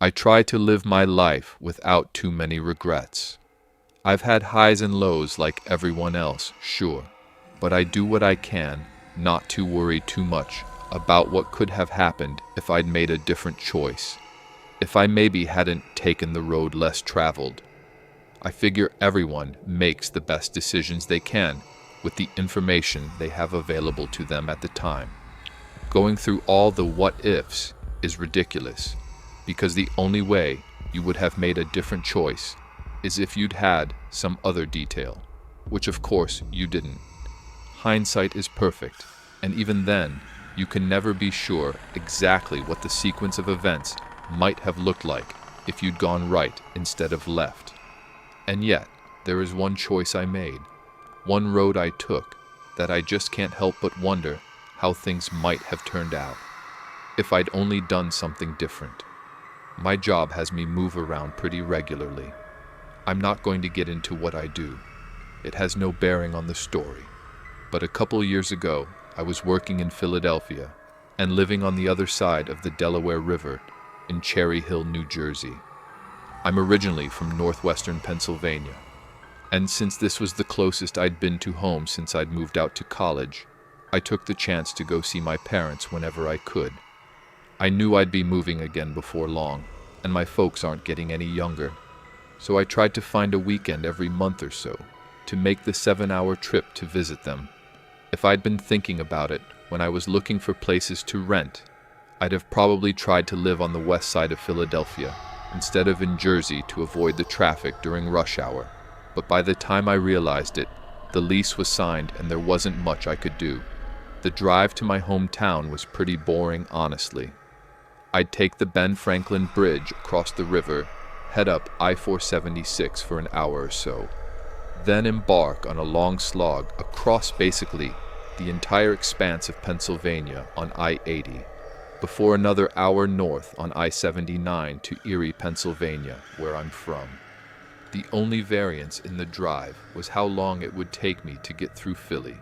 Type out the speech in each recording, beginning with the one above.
I try to live my life without too many regrets. I've had highs and lows like everyone else, sure, but I do what I can not to worry too much about what could have happened if I'd made a different choice, if I maybe hadn't taken the road less traveled. I figure everyone makes the best decisions they can with the information they have available to them at the time. Going through all the what-ifs is ridiculous, because the only way you would have made a different choice is if you'd had some other detail, which of course you didn't. Hindsight is perfect, and even then, you can never be sure exactly what the sequence of events might have looked like if you'd gone right instead of left. And yet, there is one choice I made, one road I took, that I just can't help but wonder how things might have turned out if I'd only done something different. My job has me move around pretty regularly. I'm not going to get into what I do. It has no bearing on the story. But a couple years ago, I was working in Philadelphia and living on the other side of the Delaware River in Cherry Hill, New Jersey. I'm originally from northwestern Pennsylvania, and since this was the closest I'd been to home since I'd moved out to college, I took the chance to go see my parents whenever I could. I knew I'd be moving again before long, and my folks aren't getting any younger, so I tried to find a weekend every month or so to make the 7-hour trip to visit them. If I'd been thinking about it when I was looking for places to rent, I'd have probably tried to live on the west side of Philadelphia instead of in Jersey to avoid the traffic during rush hour. But by the time I realized it, the lease was signed and there wasn't much I could do. The drive to my hometown was pretty boring, honestly. I'd take the Ben Franklin Bridge across the river, head up I-476 for an hour or so, then embark on a long slog across basically the entire expanse of Pennsylvania on I-80, before another hour north on I-79 to Erie, Pennsylvania, where I'm from. The only variance in the drive was how long it would take me to get through Philly,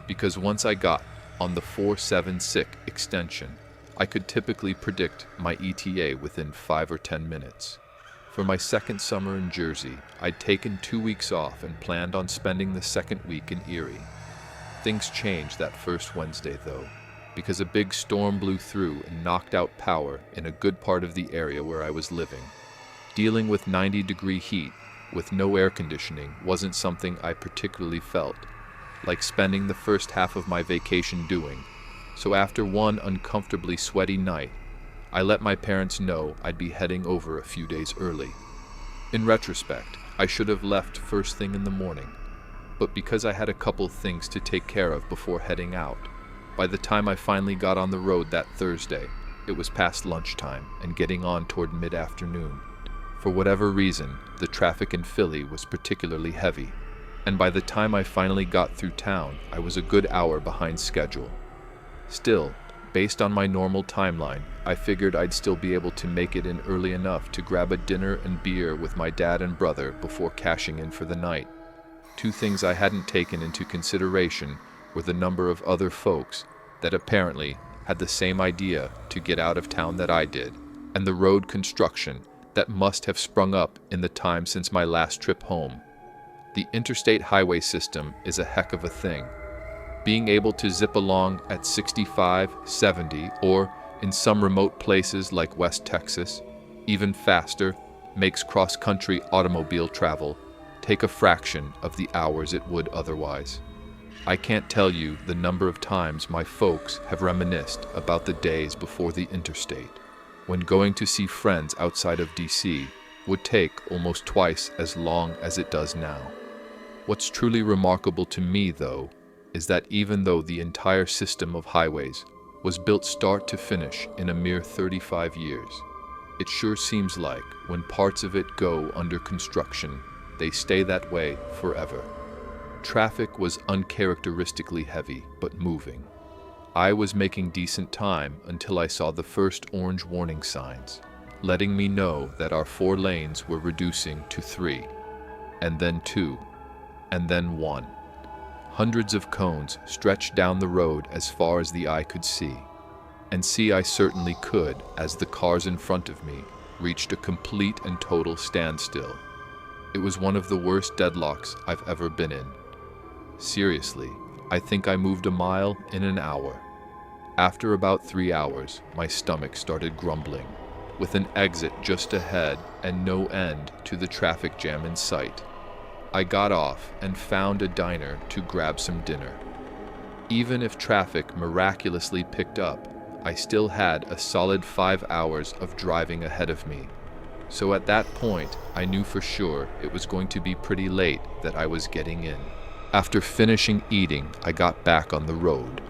because once I got on the 476 extension, I could typically predict my ETA within 5 or 10 minutes. For my second summer in Jersey, I'd taken 2 weeks off and planned on spending the second week in Erie. Things changed that first Wednesday, though, because a big storm blew through and knocked out power in a good part of the area where I was living. Dealing with 90-degree heat with no air conditioning wasn't something I particularly felt like spending the first half of my vacation doing, so after one uncomfortably sweaty night, I let my parents know I'd be heading over a few days early. In retrospect, I should have left first thing in the morning, but because I had a couple things to take care of before heading out, by the time I finally got on the road that Thursday, it was past lunchtime and getting on toward mid-afternoon. For whatever reason, the traffic in Philly was particularly heavy, and by the time I finally got through town, I was a good hour behind schedule. Still, based on my normal timeline, I figured I'd still be able to make it in early enough to grab a dinner and beer with my dad and brother before cashing in for the night. Two things I hadn't taken into consideration were the number of other folks that apparently had the same idea to get out of town that I did, and the road construction that must have sprung up in the time since my last trip home. The interstate highway system is a heck of a thing. Being able to zip along at 65, 70, or in some remote places like West Texas, even faster, makes cross-country automobile travel take a fraction of the hours it would otherwise. I can't tell you the number of times my folks have reminisced about the days before the interstate, when going to see friends outside of DC would take almost twice as long as it does now. What's truly remarkable to me, though, is that even though the entire system of highways was built start to finish in a mere 35 years, it sure seems like when parts of it go under construction, they stay that way forever. Traffic was uncharacteristically heavy, but moving. I was making decent time until I saw the first orange warning signs, letting me know that our 4 lanes were reducing to 3, and then 2, and then 1. Hundreds of cones stretched down the road as far as the eye could see, and see I certainly could as the cars in front of me reached a complete and total standstill. It was one of the worst deadlocks I've ever been in. Seriously, I think I moved a mile in an hour. After about 3 hours, my stomach started grumbling, with an exit just ahead and no end to the traffic jam in sight. I got off and found a diner to grab some dinner. Even if traffic miraculously picked up, I still had a solid 5 hours of driving ahead of me. So at that point, I knew for sure it was going to be pretty late that I was getting in. After finishing eating, I got back on the road.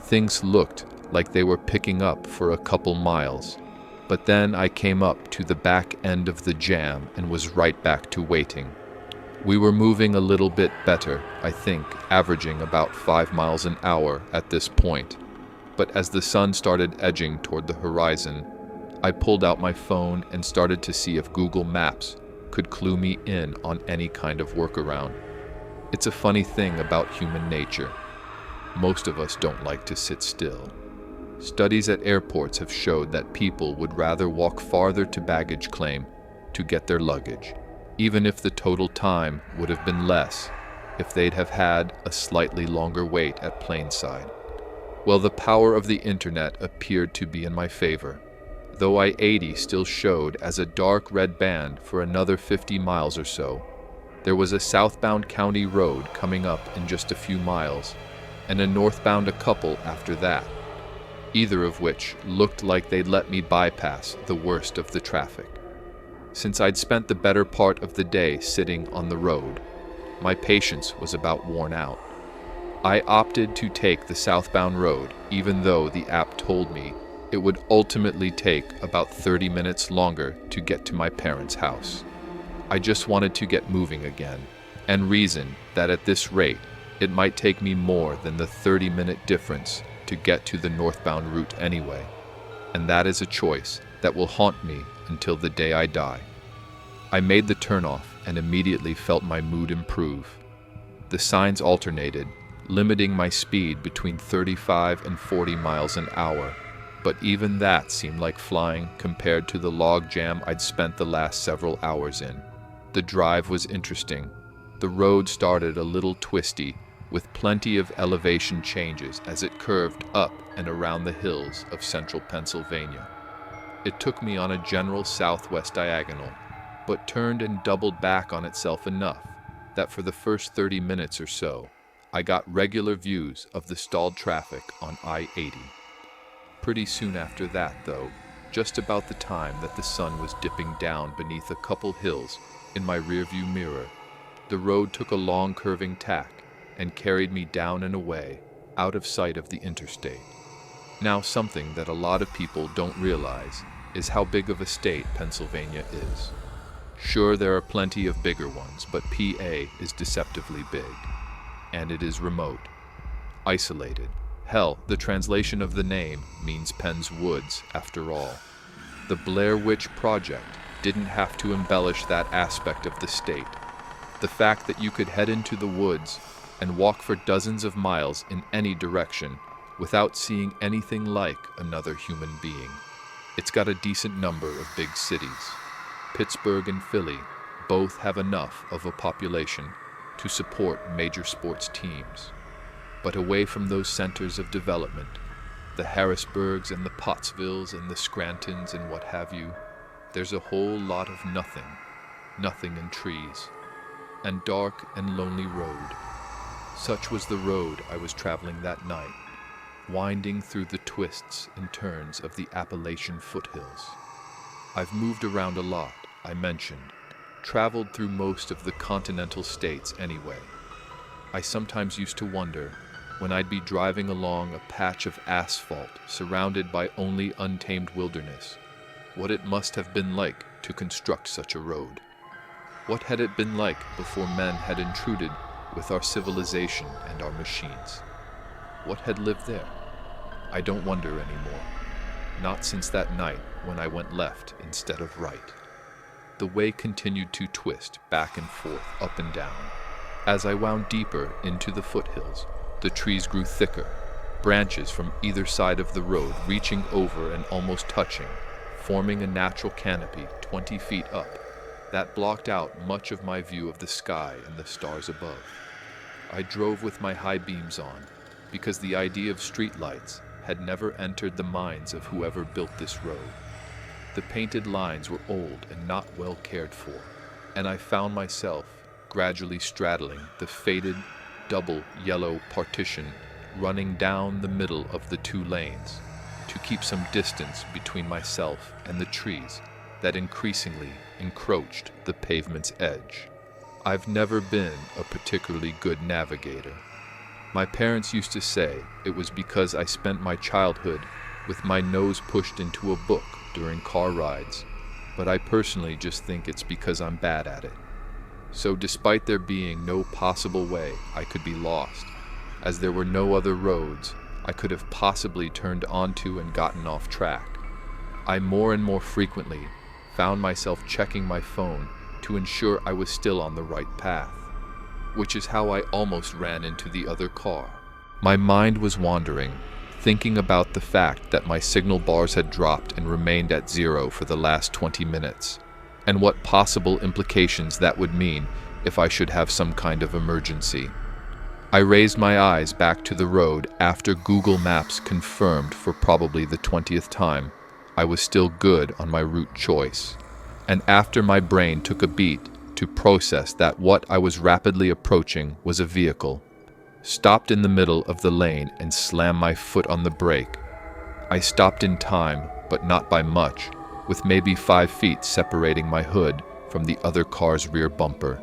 Things looked like they were picking up for a couple miles, but then I came up to the back end of the jam and was right back to waiting. We were moving a little bit better, I think, averaging about 5 miles an hour at this point. But as the sun started edging toward the horizon, I pulled out my phone and started to see if Google Maps could clue me in on any kind of workaround. It's a funny thing about human nature. Most of us don't like to sit still. Studies at airports have showed that people would rather walk farther to baggage claim to get their luggage, even if the total time would have been less if they'd have had a slightly longer wait at planeside. Well, the power of the internet appeared to be in my favor, though I-80 still showed as a dark red band for another 50 miles or so. There was a southbound county road coming up in just a few miles, and a northbound a couple after that, either of which looked like they'd let me bypass the worst of the traffic. Since I'd spent the better part of the day sitting on the road, my patience was about worn out. I opted to take the southbound road, even though the app told me it would ultimately take about 30 minutes longer to get to my parents' house. I just wanted to get moving again, and reasoned that at this rate, it might take me more than the 30-minute difference to get to the northbound route anyway, and that is a choice that will haunt me until the day I die. I made the turnoff and immediately felt my mood improve. The signs alternated, limiting my speed between 35 and 40 miles an hour, but even that seemed like flying compared to the log jam I'd spent the last several hours in. The drive was interesting. The road started a little twisty, with plenty of elevation changes as it curved up and around the hills of central Pennsylvania. It took me on a general southwest diagonal, but turned and doubled back on itself enough that for the first 30 minutes or so, I got regular views of the stalled traffic on I-80. Pretty soon after that, though, just about the time that the sun was dipping down beneath a couple hills in my rearview mirror, the road took a long curving tack and carried me down and away, out of sight of the interstate. Now, something that a lot of people don't realize is how big of a state Pennsylvania is. Sure, there are plenty of bigger ones, but PA is deceptively big. And it is remote, isolated. Hell, the translation of the name means Penn's Woods, after all. The Blair Witch Project didn't have to embellish that aspect of the state. The fact that you could head into the woods and walk for dozens of miles in any direction without seeing anything like another human being. It's got a decent number of big cities. Pittsburgh and Philly both have enough of a population to support major sports teams. But away from those centers of development, the Harrisburgs and the Pottsvilles and the Scrantons and what have you, there's a whole lot of nothing and trees, and dark and lonely road. Such was the road I was traveling that night, winding through the twists and turns of the Appalachian foothills. I've moved around a lot, I mentioned, traveled through most of the continental states anyway. I sometimes used to wonder, when I'd be driving along a patch of asphalt surrounded by only untamed wilderness, what it must have been like to construct such a road. What had it been like before men had intruded with our civilization and our machines? What had lived there? I don't wonder anymore. Not since that night when I went left instead of right. The way continued to twist back and forth, up and down. As I wound deeper into the foothills, the trees grew thicker, branches from either side of the road reaching over and almost touching, forming a natural canopy 20 feet up that blocked out much of my view of the sky and the stars above. I drove with my high beams on, because the idea of streetlights had never entered the minds of whoever built this road. The painted lines were old and not well cared for, and I found myself gradually straddling the faded, double yellow partition running down the middle of the two lanes to keep some distance between myself and the trees that increasingly encroached the pavement's edge. I've never been a particularly good navigator. My parents used to say it was because I spent my childhood with my nose pushed into a book during car rides, but I personally just think it's because I'm bad at it. So despite there being no possible way I could be lost, as there were no other roads I could have possibly turned onto and gotten off track, I more and more frequently found myself checking my phone to ensure I was still on the right path, which is how I almost ran into the other car. My mind was wandering, thinking about the fact that my signal bars had dropped and remained at 0 for the last 20 minutes, and what possible implications that would mean if I should have some kind of emergency. I raised my eyes back to the road after Google Maps confirmed for probably the 20th time I was still good on my route choice, and after my brain took a beat to process that what I was rapidly approaching was a vehicle, stopped in the middle of the lane and slammed my foot on the brake. I stopped in time, but not by much, with maybe 5 feet separating my hood from the other car's rear bumper.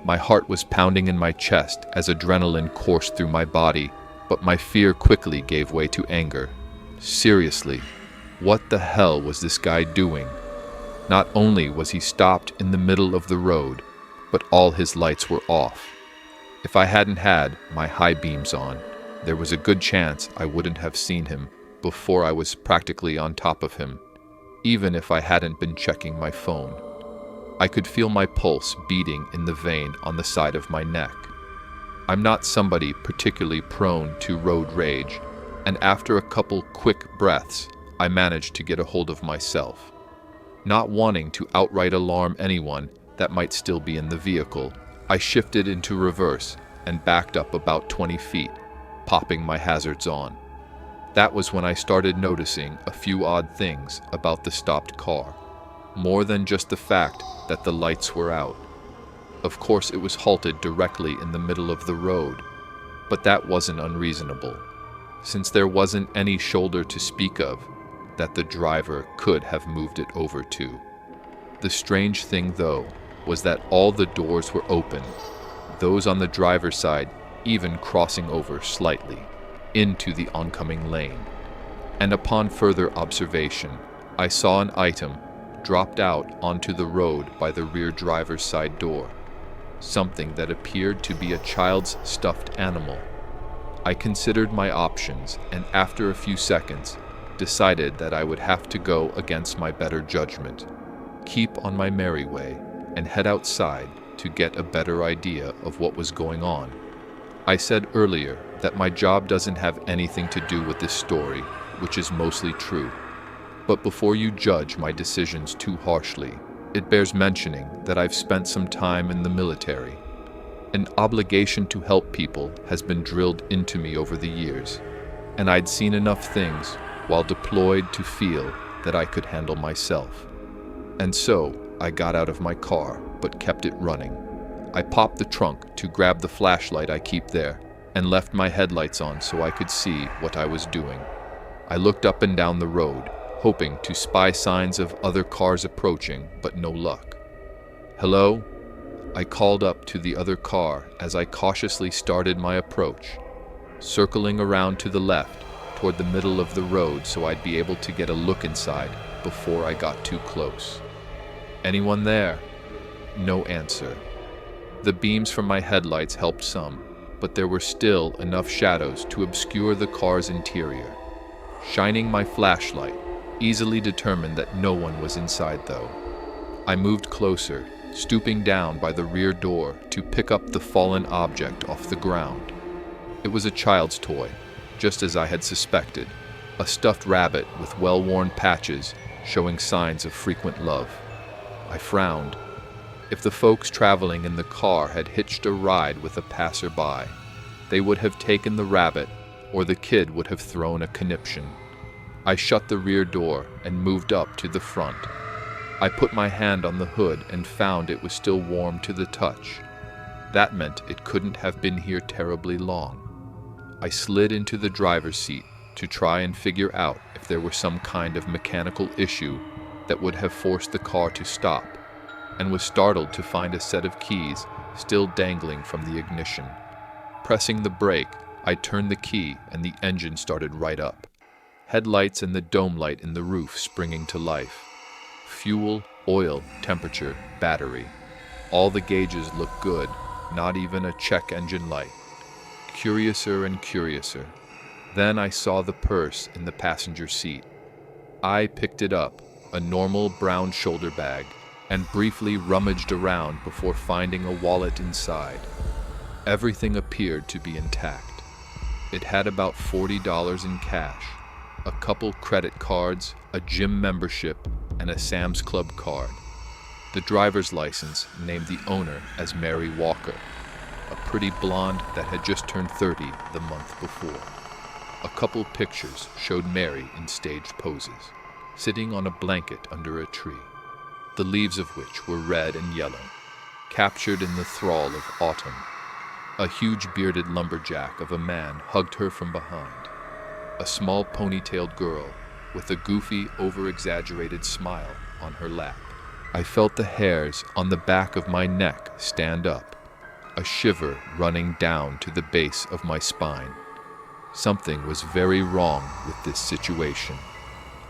My heart was pounding in my chest as adrenaline coursed through my body, but my fear quickly gave way to anger. Seriously, what the hell was this guy doing? Not only was he stopped in the middle of the road, but all his lights were off. If I hadn't had my high beams on, there was a good chance I wouldn't have seen him before I was practically on top of him, even if I hadn't been checking my phone. I could feel my pulse beating in the vein on the side of my neck. I'm not somebody particularly prone to road rage, and after a couple quick breaths, I managed to get a hold of myself. Not wanting to outright alarm anyone that might still be in the vehicle, I shifted into reverse and backed up about 20 feet, popping my hazards on. That was when I started noticing a few odd things about the stopped car, more than just the fact that the lights were out. Of course, it was halted directly in the middle of the road, but that wasn't unreasonable, since there wasn't any shoulder to speak of that the driver could have moved it over to. The strange thing, though, was that all the doors were open, those on the driver's side even crossing over slightly into the oncoming lane. And upon further observation, I saw an item dropped out onto the road by the rear driver's side door, something that appeared to be a child's stuffed animal. I considered my options, and after a few seconds, decided that I would have to go against my better judgment, keep on my merry way, and head outside to get a better idea of what was going on. I said earlier that my job doesn't have anything to do with this story, which is mostly true. But before you judge my decisions too harshly, it bears mentioning that I've spent some time in the military. An obligation to help people has been drilled into me over the years, and I'd seen enough things while deployed to feel that I could handle myself. And so I got out of my car, but kept it running. I popped the trunk to grab the flashlight I keep there, and left my headlights on so I could see what I was doing. I looked up and down the road, hoping to spy signs of other cars approaching, but no luck. "Hello?" I called up to the other car as I cautiously started my approach, circling around to the left toward the middle of the road so I'd be able to get a look inside before I got too close. "Anyone there?" No answer. The beams from my headlights helped some, but there were still enough shadows to obscure the car's interior. Shining my flashlight, easily determined that no one was inside though. I moved closer, stooping down by the rear door to pick up the fallen object off the ground. It was a child's toy, just as I had suspected, a stuffed rabbit with well-worn patches showing signs of frequent love. I frowned. If the folks traveling in the car had hitched a ride with a passerby, they would have taken the rabbit, or the kid would have thrown a conniption. I shut the rear door and moved up to the front. I put my hand on the hood and found it was still warm to the touch. That meant it couldn't have been here terribly long. I slid into the driver's seat to try and figure out if there were some kind of mechanical issue that would have forced the car to stop, and was startled to find a set of keys still dangling from the ignition. Pressing the brake, I turned the key and the engine started right up. Headlights and the dome light in the roof springing to life. Fuel, oil, temperature, battery. All the gauges looked good, not even a check engine light. Curiouser and curiouser. Then I saw the purse in the passenger seat. I picked it up, a normal brown shoulder bag, and briefly rummaged around before finding a wallet inside. Everything appeared to be intact. It had about $40 in cash, a couple credit cards, a gym membership, and a Sam's Club card. The driver's license named the owner as Mary Walker, a pretty blonde that had just turned 30 the month before. A couple pictures showed Mary in staged poses, sitting on a blanket under a tree, the leaves of which were red and yellow, captured in the thrall of autumn. A huge bearded lumberjack of a man hugged her from behind. A small ponytailed girl with a goofy, over-exaggerated smile on her lap. I felt the hairs on the back of my neck stand up, a shiver running down to the base of my spine. Something was very wrong with this situation.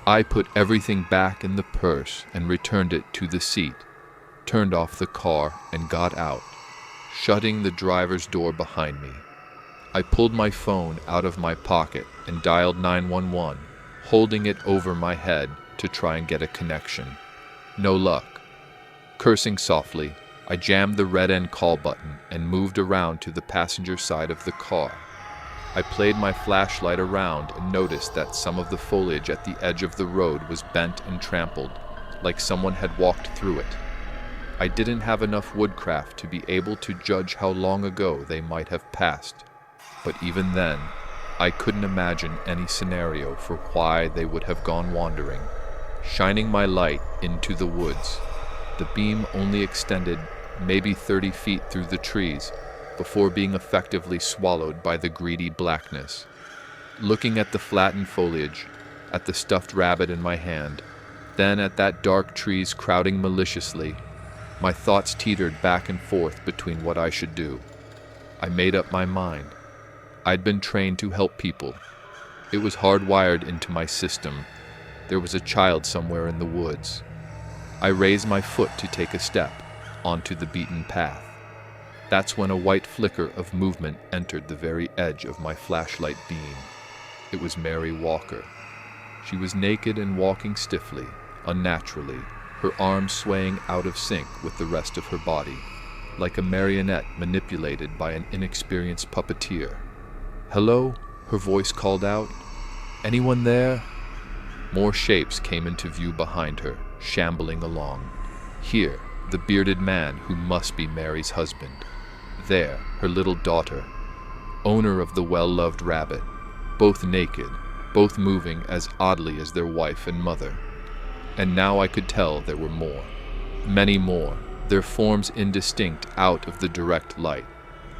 I put everything back in the purse and returned it to the seat, turned off the car and got out, shutting the driver's door behind me. I pulled my phone out of my pocket and dialed 911, holding it over my head to try and get a connection. No luck. Cursing softly, I jammed the red end call button and moved around to the passenger side of the car. I played my flashlight around and noticed that some of the foliage at the edge of the road was bent and trampled, like someone had walked through it. I didn't have enough woodcraft to be able to judge how long ago they might have passed, but even then, I couldn't imagine any scenario for why they would have gone wandering. Shining my light into the woods, the beam only extended maybe 30 feet through the trees before being effectively swallowed by the greedy blackness. Looking at the flattened foliage, at the stuffed rabbit in my hand, then at that dark trees crowding maliciously, my thoughts teetered back and forth between what I should do. I made up my mind. I'd been trained to help people. It was hardwired into my system. There was a child somewhere in the woods. I raised my foot to take a step onto the beaten path. That's when a white flicker of movement entered the very edge of my flashlight beam. It was Mary Walker. She was naked and walking stiffly, unnaturally, her arms swaying out of sync with the rest of her body, like a marionette manipulated by an inexperienced puppeteer. "Hello?" her voice called out. "Anyone there?" More shapes came into view behind her, shambling along. Here, the bearded man who must be Mary's husband. There, her little daughter, owner of the well-loved rabbit, both naked, both moving as oddly as their wife and mother. And now I could tell there were more, many more, their forms indistinct out of the direct light.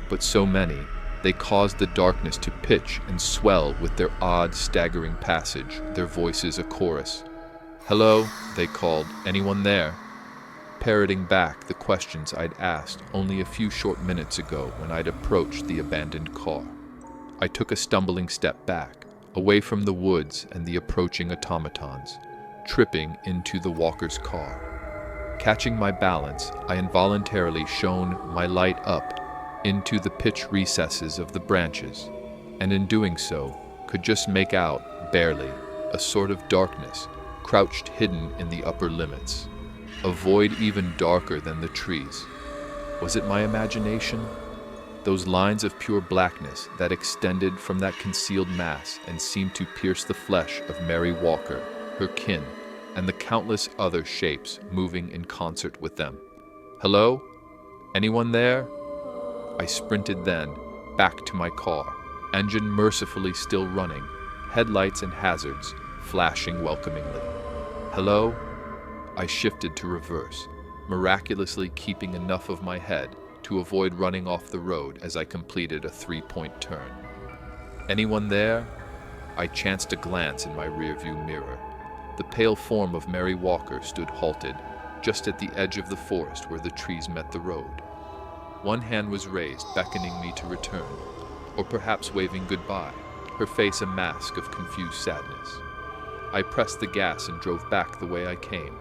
But so many, they caused the darkness to pitch and swell with their odd, staggering passage, their voices a chorus. "Hello," they called. "Anyone there?" Parroting back the questions I'd asked only a few short minutes ago when I'd approached the abandoned car. I took a stumbling step back, away from the woods and the approaching automatons, tripping into the Walker's car. Catching my balance, I involuntarily shone my light up into the pitch recesses of the branches, and in doing so, could just make out, barely, a sort of darkness, crouched hidden in the upper limits. A void even darker than the trees. Was it my imagination? Those lines of pure blackness that extended from that concealed mass and seemed to pierce the flesh of Mary Walker, her kin, and the countless other shapes moving in concert with them. Hello? Anyone there? I sprinted then, back to my car, engine mercifully still running, headlights and hazards flashing welcomingly. Hello? I shifted to reverse, miraculously keeping enough of my head to avoid running off the road as I completed a 3-point turn. Anyone there? I chanced a glance in my rearview mirror. The pale form of Mary Walker stood halted, just at the edge of the forest where the trees met the road. One hand was raised, beckoning me to return, or perhaps waving goodbye, her face a mask of confused sadness. I pressed the gas and drove back the way I came.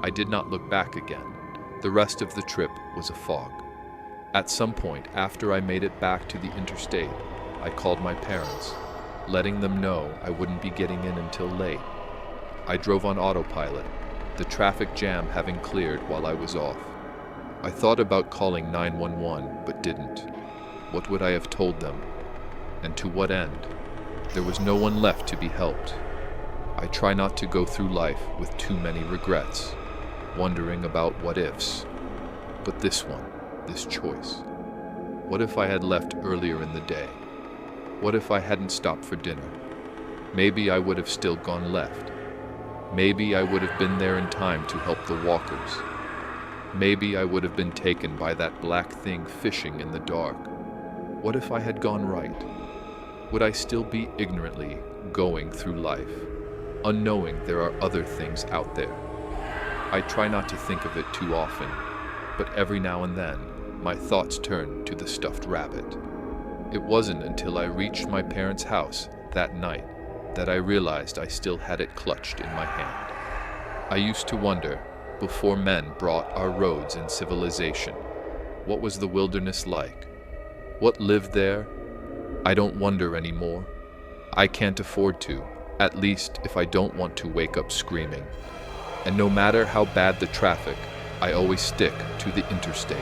I did not look back again. The rest of the trip was a fog. At some point after I made it back to the interstate, I called my parents, letting them know I wouldn't be getting in until late. I drove on autopilot, the traffic jam having cleared while I was off. I thought about calling 911, but didn't. What would I have told them? And to what end? There was no one left to be helped. I try not to go through life with too many regrets, wondering about what ifs. But this one, this choice. What if I had left earlier in the day? What if I hadn't stopped for dinner? Maybe I would have still gone left. Maybe I would have been there in time to help the walkers. Maybe I would have been taken by that black thing fishing in the dark. What if I had gone right? Would I still be ignorantly going through life, unknowing there are other things out there? I try not to think of it too often, but every now and then, my thoughts turn to the stuffed rabbit. It wasn't until I reached my parents' house that night that I realized I still had it clutched in my hand. I used to wonder, before men brought our roads and civilization, what was the wilderness like? What lived there? I don't wonder anymore. I can't afford to, at least if I don't want to wake up screaming. And no matter how bad the traffic, I always stick to the interstate.